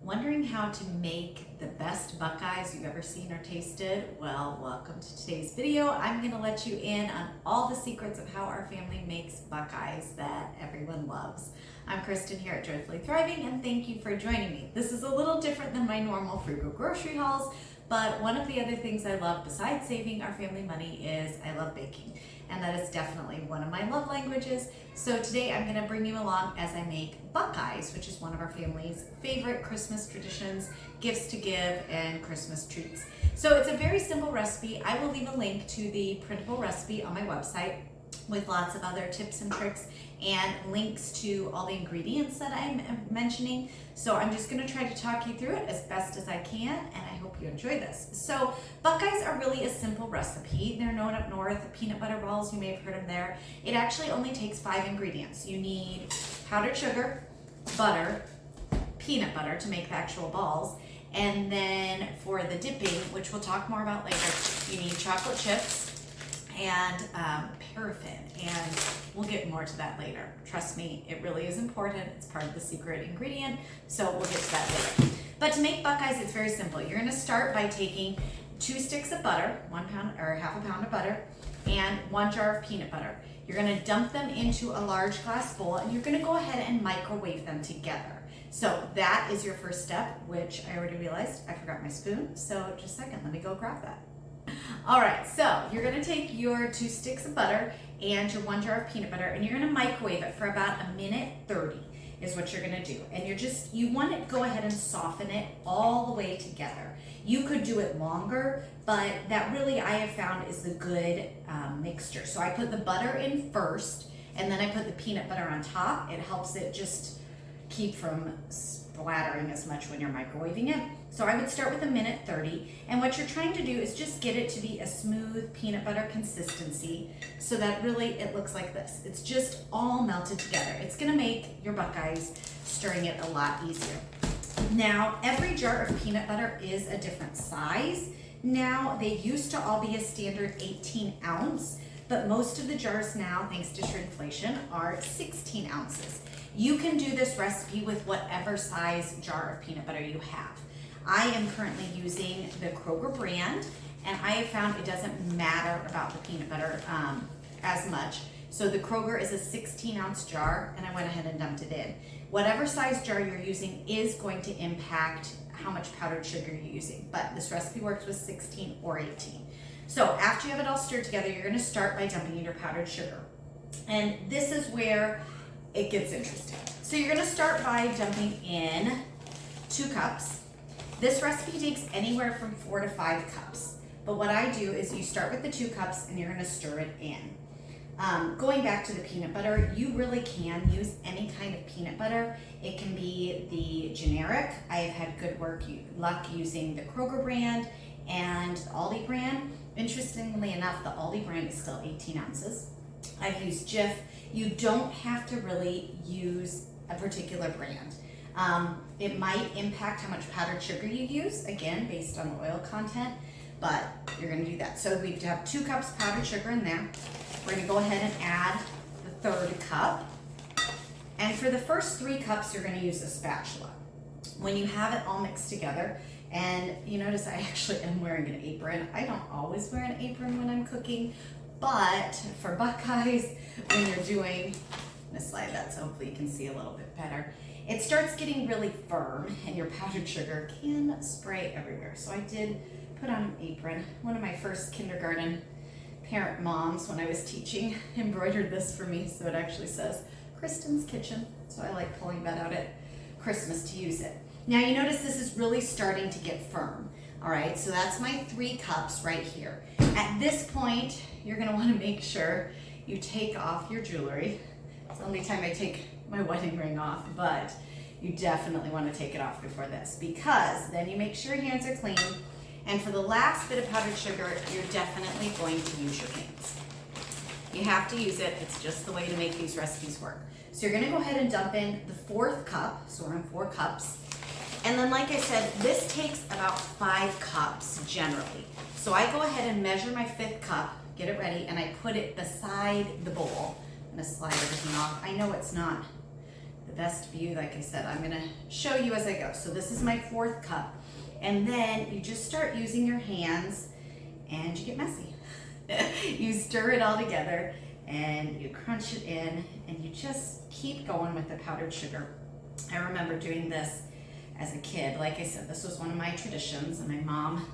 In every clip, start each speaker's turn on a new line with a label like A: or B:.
A: Wondering how to make the best Buckeyes you've ever seen or tasted? Well, welcome to today's video. I'm going to let you in on all the secrets of how our family makes Buckeyes that everyone loves. I'm Kristen here at Joyfully Thriving, and thank you for joining me. This is a little different than my normal frugal grocery hauls, but one of the other things I love besides saving our family money is I love baking, and that is definitely one of my love languages. So today I'm going to bring you along as I make Buckeyes, which is one of our family's favorite Christmas traditions, gifts to give, and Christmas treats. So it's a very simple recipe. I will leave a link to the printable recipe on my website with lots of other tips and tricks and links to all the ingredients that I'm mentioning. So I'm just going to try to talk you through it as best as I can, and I hope you enjoy this. So Buckeyes are really a simple recipe. They're known up north, peanut butter balls, you may have heard them there. It actually only takes 5 ingredients. You need powdered sugar, butter, peanut butter to make the actual balls, and then for the dipping, which we'll talk more about later, you need chocolate chips and paraffin, and we'll get more to that later. Trust me, it really is important. It's part of the secret ingredient, so we'll get to that later. But to make Buckeyes, it's very simple. You're gonna start by taking 2 sticks of butter, 1 pound or half a pound of butter, and 1 jar of peanut butter. You're gonna dump them into a large glass bowl, and you're gonna go ahead and microwave them together. So that is your first step, which I already realized I forgot my spoon. So just a second, let me go grab that. All right, so you're gonna take your 2 sticks of butter and your 1 jar of peanut butter, and you're gonna microwave it for about 1:30 is what you're gonna do. And you want to go ahead and soften it all the way together. You could do it longer, but that really I have found is the good mixture. So I put the butter in first, and then I put the peanut butter on top. It helps it just keep from splattering as much when you're microwaving it. So I would start with 1:30, and what you're trying to do is just get it to be a smooth peanut butter consistency so that really it looks like this. It's just all melted together. It's gonna make your Buckeyes stirring it a lot easier. Now, every jar of peanut butter is a different size. Now, they used to all be a standard 18 ounce, but most of the jars now, thanks to shrinkflation, are 16 ounces. You can do this recipe with whatever size jar of peanut butter you have. I am currently using the Kroger brand, and I have found it doesn't matter about the peanut butter as much. So the Kroger is a 16-ounce jar, and I went ahead and dumped it in. Whatever size jar you're using is going to impact how much powdered sugar you're using, but this recipe works with 16 or 18. So after you have it all stirred together, you're gonna start by dumping in your powdered sugar. And this is where it gets interesting. So you're gonna start by dumping in 2 cups. This recipe takes anywhere from 4 to 5 cups. But what I do is you start with the 2 cups and you're gonna stir it in. Going back to the peanut butter, you really can use any kind of peanut butter. It can be the generic. I have had good luck using the Kroger brand and the Aldi brand. Interestingly enough, the Aldi brand is still 18 ounces. I've used Jif. You don't have to really use a particular brand. It might impact how much powdered sugar you use, again, based on the oil content, but you're gonna do that. So we have 2 cups powdered sugar in there. We're gonna go ahead and add the 3rd cup. And for the first 3 cups, you're gonna use a spatula. When you have it all mixed together, and you notice I actually am wearing an apron. I don't always wear an apron when I'm cooking, but for Buckeyes, when you're doing, I'm gonna slide that so hopefully you can see a little bit better. It starts getting really firm and your powdered sugar can spray everywhere. So I did put on an apron. One of my first kindergarten parent moms, when I was teaching, embroidered this for me. So it actually says Kristen's Kitchen. So I like pulling that out at Christmas to use it. Now you notice this is really starting to get firm. All right, so that's my 3 cups right here. At this point, you're gonna wanna make sure you take off your jewelry. It's the only time I take my wedding ring off, but you definitely want to take it off before this, because then you make sure your hands are clean, and for the last bit of powdered sugar, you're definitely going to use your hands. You have to use it. It's just the way to make these recipes work. So you're going to go ahead and dump in the 4th cup, so we're on 4 cups, and then like I said, this takes about 5 cups generally. So I go ahead and measure my 5th cup, get it ready, and I put it beside the bowl. I'm going to slide everything off. I know it's not the best view. Like I said, I'm gonna show you as I go. So this is my 4th cup. And then you just start using your hands and you get messy. You stir it all together and you crunch it in and you just keep going with the powdered sugar. I remember doing this as a kid. Like I said, this was one of my traditions, and my mom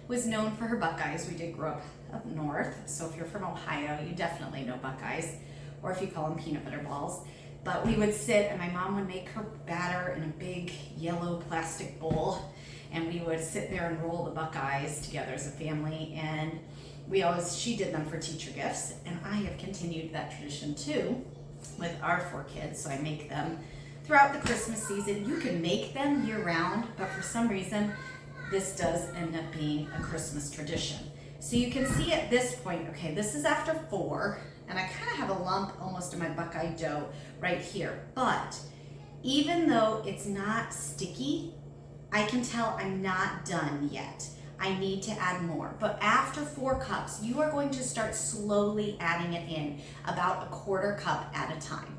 A: was known for her Buckeyes. We did grow up north, so if you're from Ohio, you definitely know Buckeyes, or if you call them peanut butter balls. But we would sit and my mom would make her batter in a big yellow plastic bowl, and we would sit there and roll the Buckeyes together as a family. And she did them for teacher gifts, and I have continued that tradition too with our 4 kids. So I make them throughout the Christmas season. You can make them year round, but for some reason, this does end up being a Christmas tradition. So you can see at this point, okay, this is after 4, and I kind of have a lump almost in my Buckeye dough right here. But even though it's not sticky, I can tell I'm not done yet. I need to add more. But after 4 cups, you are going to start slowly adding it in, about a 1/4 cup at a time.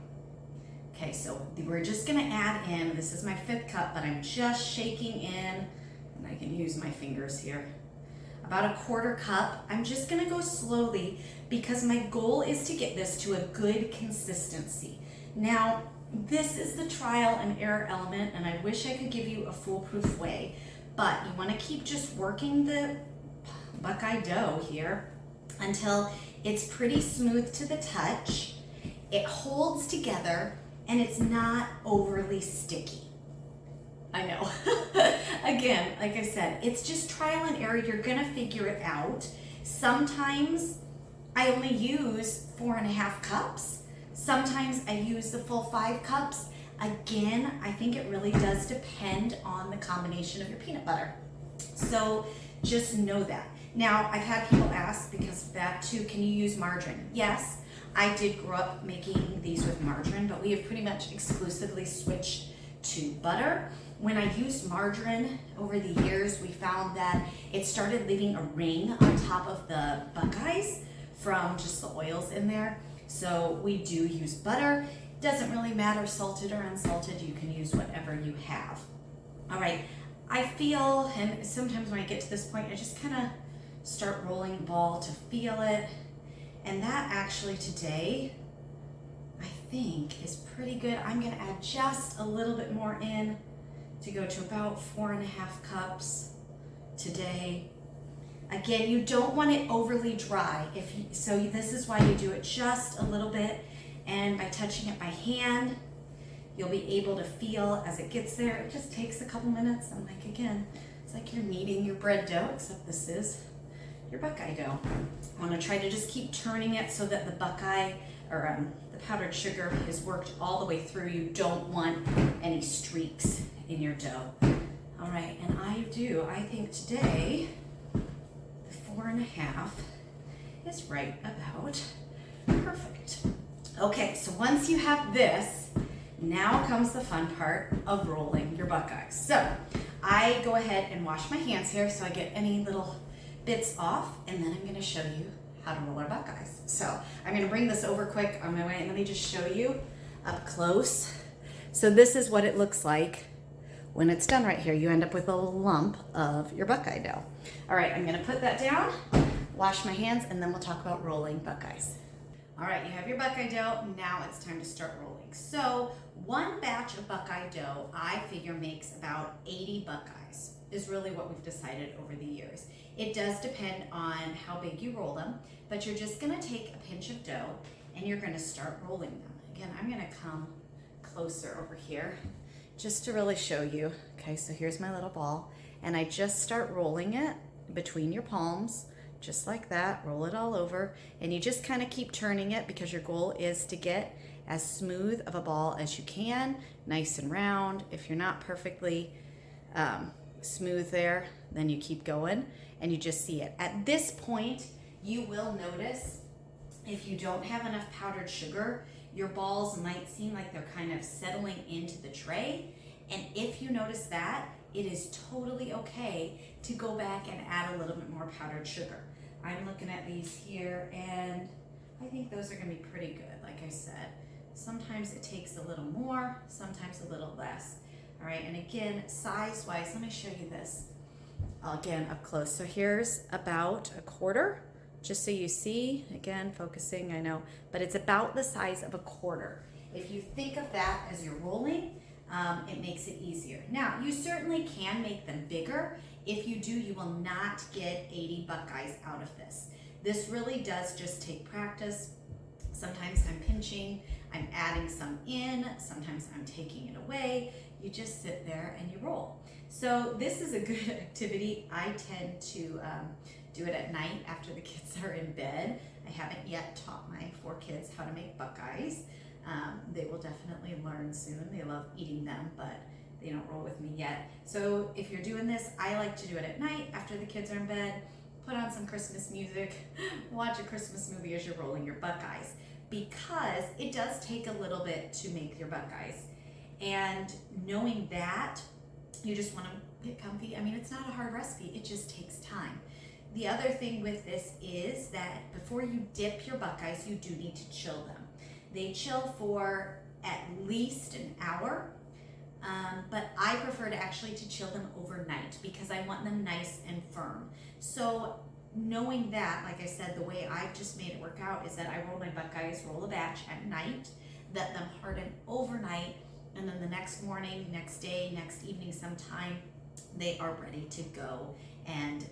A: Okay, so we're just gonna add in, this is my 5th cup, but I'm just shaking in, and I can use my fingers here, about a 1/4 cup. I'm just gonna go slowly because my goal is to get this to a good consistency. Now, this is the trial and error element, and I wish I could give you a foolproof way, but you wanna keep just working the Buckeye dough here until it's pretty smooth to the touch, it holds together, and it's not overly sticky. I know. Again, like I said, it's just trial and error. You're gonna figure it out. Sometimes I only use 4.5 cups. Sometimes I use the full 5 cups. Again, I think it really does depend on the combination of your peanut butter. So just know that. Now, I've had people ask, because of that too, can you use margarine? Yes. I did grow up making these with margarine, but we have pretty much exclusively switched to butter. When I used margarine over the years, we found that it started leaving a ring on top of the Buckeyes from just the oils in there. So we do use butter. Doesn't really matter salted or unsalted, you can use whatever you have. All right, I feel, and sometimes when I get to this point, I just kind of start rolling the ball to feel it. And that actually today, I think is pretty good. I'm gonna add just a little bit more in to go to about 4.5 cups today. Again, you don't want it overly dry. So this is why you do it just a little bit, and by touching it by hand, you'll be able to feel as it gets there. It just takes a couple minutes. And like, again, it's like you're kneading your bread dough, except this is your Buckeye dough. I want to try to just keep turning it so that the Buckeye, or the powdered sugar, has worked all the way through. You don't want any streaks in your dough. All right, and I think today, the 4.5 is right about perfect. Okay, so once you have this, now comes the fun part of rolling your Buckeyes. So I go ahead and wash my hands here so I get any little bits off, and then I'm gonna show you how to roll our Buckeyes. So I'm gonna bring this over quick on my way, and let me just show you up close. So this is what it looks like when it's done right here. You end up with a lump of your Buckeye dough. All right, I'm gonna put that down, wash my hands, and then we'll talk about rolling Buckeyes. All right, you have your Buckeye dough. Now it's time to start rolling. So one batch of Buckeye dough, I figure, makes about 80 Buckeyes, is really what we've decided over the years. It does depend on how big you roll them, but you're just gonna take a pinch of dough and you're gonna start rolling them. Again, I'm gonna come closer over here just to really show you. Okay, so here's my little ball, and I just start rolling it between your palms, just like that. Roll it all over, and you just kind of keep turning it because your goal is to get as smooth of a ball as you can, nice and round. If you're not perfectly smooth there, then you keep going and you just see it. At this point, you will notice if you don't have enough powdered sugar, your balls might seem like they're kind of settling into the tray. And if you notice that, it is totally okay to go back and add a little bit more powdered sugar. I'm looking at these here, and I think those are gonna be pretty good, like I said. Sometimes it takes a little more, sometimes a little less. All right, and again, size-wise, let me show you this. Again, up close. So here's about a quarter, just so you see. Again, focusing, I know, but it's about the size of a quarter. If you think of that as you're rolling, it makes it easier. Now, you certainly can make them bigger. If you do, you will not get 80 Buckeyes out of this. This really does just take practice. Sometimes I'm pinching, I'm adding some in, sometimes I'm taking it away. You just sit there and you roll. So this is a good activity. I tend to do it at night after the kids are in bed. I haven't yet taught my 4 kids how to make Buckeyes. They will definitely learn soon. They love eating them, but they don't roll with me yet. So if you're doing this, I like to do it at night after the kids are in bed. Put on some Christmas music, watch a Christmas movie as you're rolling your Buckeyes, because it does take a little bit to make your Buckeyes. And knowing that, you just want to get comfy. I mean, it's not a hard recipe, it just takes time. The other thing with this is that before you dip your Buckeyes, you do need to chill them. They chill for at least an hour, but I prefer to actually chill them overnight because I want them nice and firm. So knowing that, like I said, the way I've just made it work out is that I roll my Buckeyes, roll a batch at night, let them harden overnight, and then the next morning, next day, next evening sometime, they are ready to go and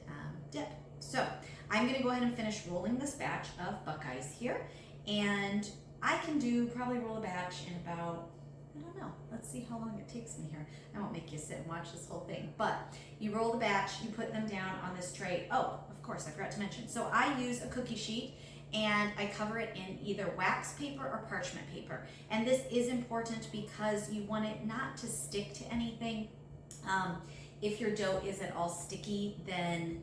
A: dip. So I'm gonna go ahead and finish rolling this batch of Buckeyes here, and I can probably roll a batch in about, I don't know, let's see how long it takes me here. I won't make you sit and watch this whole thing, but you roll the batch, you put them down on this tray. Oh, of course, I forgot to mention. So I use a cookie sheet and I cover it in either wax paper or parchment paper. And this is important because you want it not to stick to anything. If your dough is at all sticky, then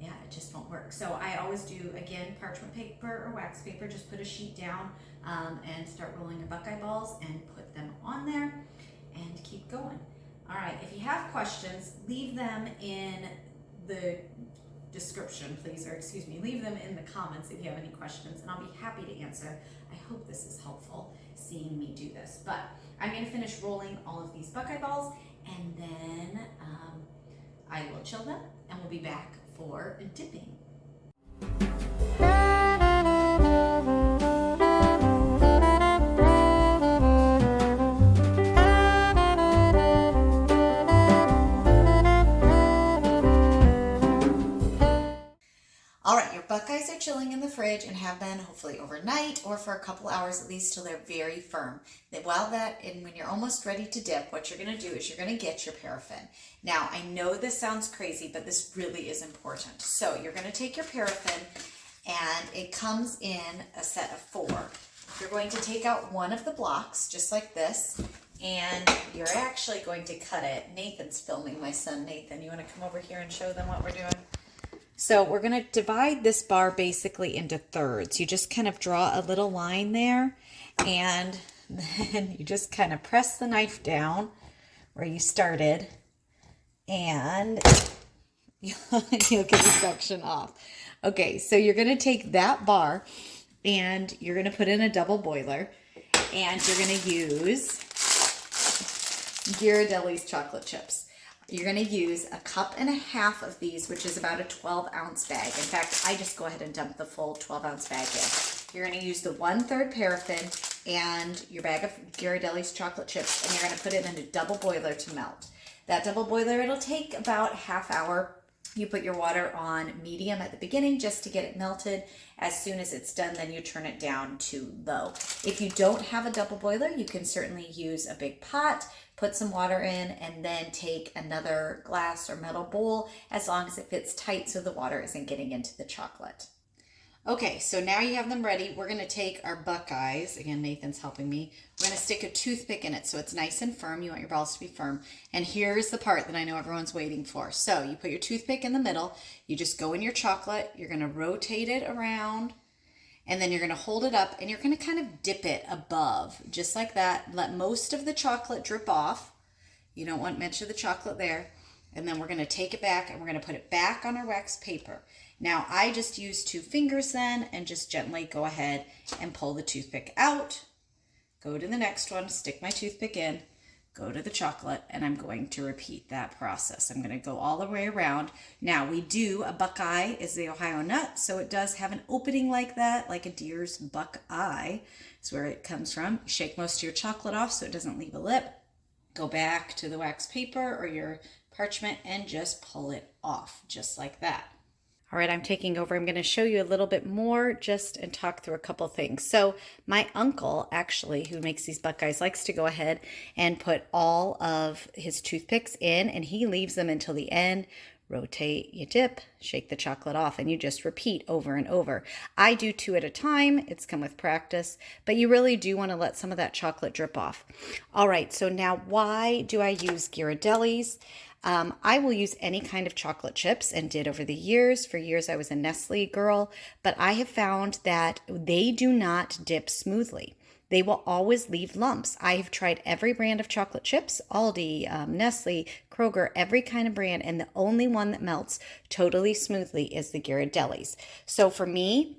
A: yeah, it just won't work. So I always do, again, parchment paper or wax paper, just put a sheet down and start rolling your Buckeye balls and put them on there and keep going. All right, if you have questions, leave them in the description, please, or excuse me, leave them in the comments if you have any questions, and I'll be happy to answer. I hope this is helpful, seeing me do this. But I'm gonna finish rolling all of these Buckeye balls, and then I will chill them, and we'll be back for dipping. All right, your Buckeyes are chilling in the fridge and have been hopefully overnight or for a couple hours at least till they're very firm. And when you're almost ready to dip, what you're gonna do is you're gonna get your paraffin. Now, I know this sounds crazy, but this really is important. So you're gonna take your paraffin, and it comes in a set of 4. You're going to take out one of the blocks, just like this, and you're actually going to cut it. Nathan's filming, my son Nathan. You wanna come over here and show them what we're doing? So we're going to divide this bar basically into thirds. You just kind of draw a little line there, and then you just kind of press the knife down where you started, and you'll get the section off. Okay, so you're going to take that bar and you're going to put in a double boiler, and you're going to use Ghirardelli's chocolate chips. You're going to use 1.5 cups of these, which is about a 12-ounce bag. In fact, I just go ahead and dump the full 12-ounce bag in. You're going to use the 1/3 paraffin and your bag of Ghirardelli's chocolate chips, and you're going to put it in a double boiler to melt. That double boiler, it'll take about half hour. You put your water on medium at the beginning just to get it melted. As soon as it's done, then you turn it down to low. If you don't have a double boiler, you can certainly use a big pot, put some water in, and then take another glass or metal bowl, as long as it fits tight so the water isn't getting into the chocolate. Okay, so now you have them ready. We're going to take our Buckeyes. Again, Nathan's helping me. We're going to stick a toothpick in it so it's nice and firm. You want your balls to be firm. And here's the part that I know everyone's waiting for. So you put your toothpick in the middle. You just go in your chocolate. You're going to rotate it around. And then you're going to hold it up, and you're going to kind of dip it above, just like that. Let most of the chocolate drip off. You don't want much of the chocolate there. And then we're going to take it back, and we're going to put it back on our wax paper. Now, I just use 2 fingers then, and just gently go ahead and pull the toothpick out. go to the next one, stick my toothpick in, go to the chocolate, and I'm going to repeat that process. I'm going to go all the way around. Now a buckeye is the Ohio nut, so it does have an opening like that, like a deer's buckeye is where it comes from. Shake most of your chocolate off so it doesn't leave a lip. Go back to the wax paper or your parchment and just pull it off, just like that. All right, I'm taking over. I'm going to show you a little bit more and talk through a couple things. So my uncle, actually, who makes these buckeyes, likes to go ahead and put all of his toothpicks in, and he leaves them until the end. Rotate, you dip, shake the chocolate off, and you just repeat over and over. I do 2 at a time. It's come with practice, but you really do want to let some of that chocolate drip off. All right, so now why do I use Ghirardelli's? I will use any kind of chocolate chips and did over the years. For years, I was a Nestle girl, but I have found that they do not dip smoothly. They will always leave lumps. I have tried every brand of chocolate chips, Aldi, Nestle, Kroger, every kind of brand, and the only one that melts totally smoothly is the Ghirardelli's. So for me,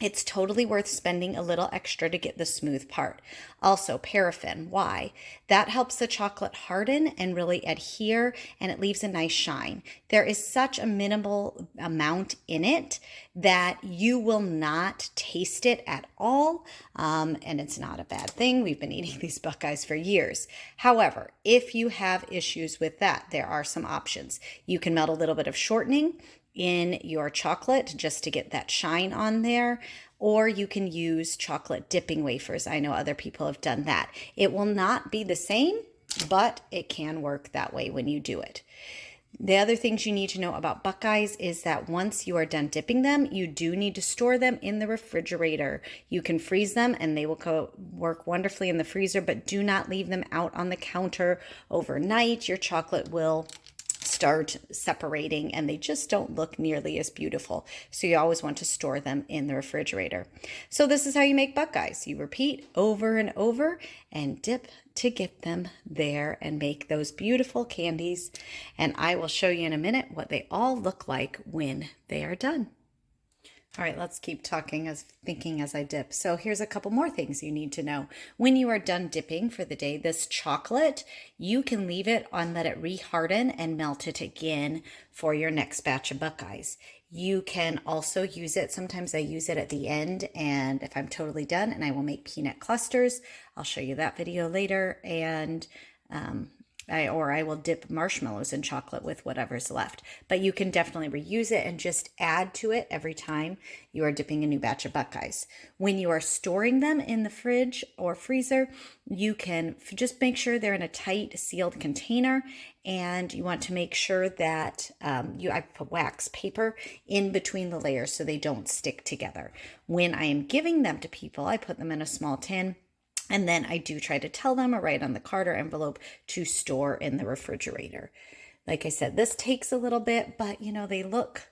A: it's totally worth spending a little extra to get the smooth part. Also, paraffin. Why? That helps the chocolate harden and really adhere, and it leaves a nice shine. There is such a minimal amount in it that you will not taste it at all, and it's not a bad thing. We've been eating these Buckeyes for years. However, if you have issues with that, there are some options. You can melt a little bit of shortening in your chocolate just to get that shine on there, or you can use chocolate dipping wafers. I know other people have done that. It will not be the same, but it can work that way when you do it. The other things you need to know about Buckeyes is that once you are done dipping them, you do need to store them in the refrigerator. You can freeze them and they will work wonderfully in the freezer, but do not leave them out on the counter overnight. Your chocolate will start separating and they just don't look nearly as beautiful. So you always want to store them in the refrigerator. So this is how you make Buckeyes. You repeat over and over and dip to get them there and make those beautiful candies. And I will show you in a minute what they all look like when they are done. All right, let's keep thinking as I dip. So here's a couple more things you need to know. When you are done dipping for the day, this chocolate, you can leave it on, let it reharden and melt it again for your next batch of Buckeyes. You can also use it. Sometimes I use it at the end, and if I'm totally done, and I will make peanut clusters. I'll show you that video later. And I will dip marshmallows in chocolate with whatever's left. But you can definitely reuse it and just add to it every time you are dipping a new batch of Buckeyes. When you are storing them in the fridge or freezer, you can just make sure they're in a tight sealed container, and you want to make sure that I put wax paper in between the layers so they don't stick together. When I am giving them to people, I put them in a small tin. And then I do try to tell them or write on the card or envelope to store in the refrigerator. Like I said, this takes a little bit, but they look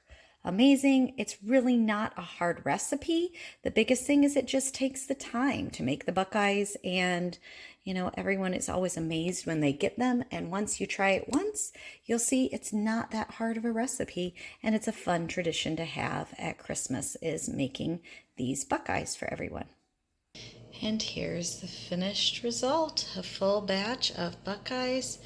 A: amazing. It's really not a hard recipe. The biggest thing is it just takes the time to make the Buckeyes, and everyone is always amazed when they get them. And once you try it once, you'll see it's not that hard of a recipe, and it's a fun tradition to have at Christmas, is making these Buckeyes for everyone. And here's the finished result, a full batch of Buckeyes,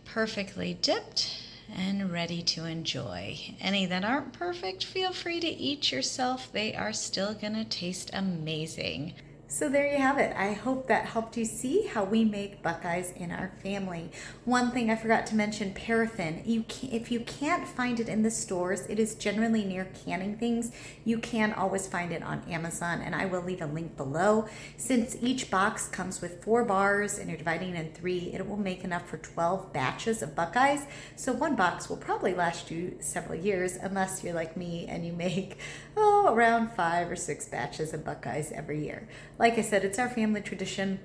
A: perfectly dipped and ready to enjoy. Any that aren't perfect, feel free to eat yourself. They are still gonna taste amazing. So there you have it. I hope that helped you see how we make Buckeyes in our family. One thing I forgot to mention, paraffin. If you can't find it in the stores, it is generally near canning things. You can always find it on Amazon, and I will leave a link below. Since each box comes with 4 bars and you're dividing it in 3, it will make enough for 12 batches of Buckeyes. So one box will probably last you several years, unless you're like me and you make around 5 or 6 batches of Buckeyes every year. Like I said, it's our family tradition,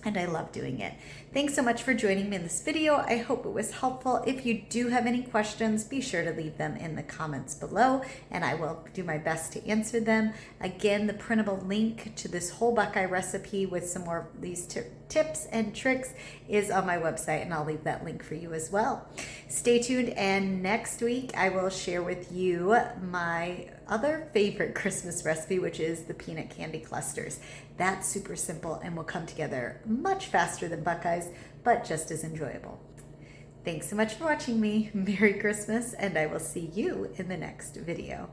A: and I love doing it. Thanks so much for joining me in this video. I hope it was helpful. If you do have any questions, be sure to leave them in the comments below, and I will do my best to answer them. Again, the printable link to this whole Buckeye recipe with some more of these tips and tricks is on my website, and I'll leave that link for you as well. Stay tuned, and next week I will share with you my other favorite Christmas recipe, which is the peanut candy clusters. That's super simple and will come together much faster than Buckeyes, but just as enjoyable. Thanks so much for watching me. Merry Christmas, and I will see you in the next video.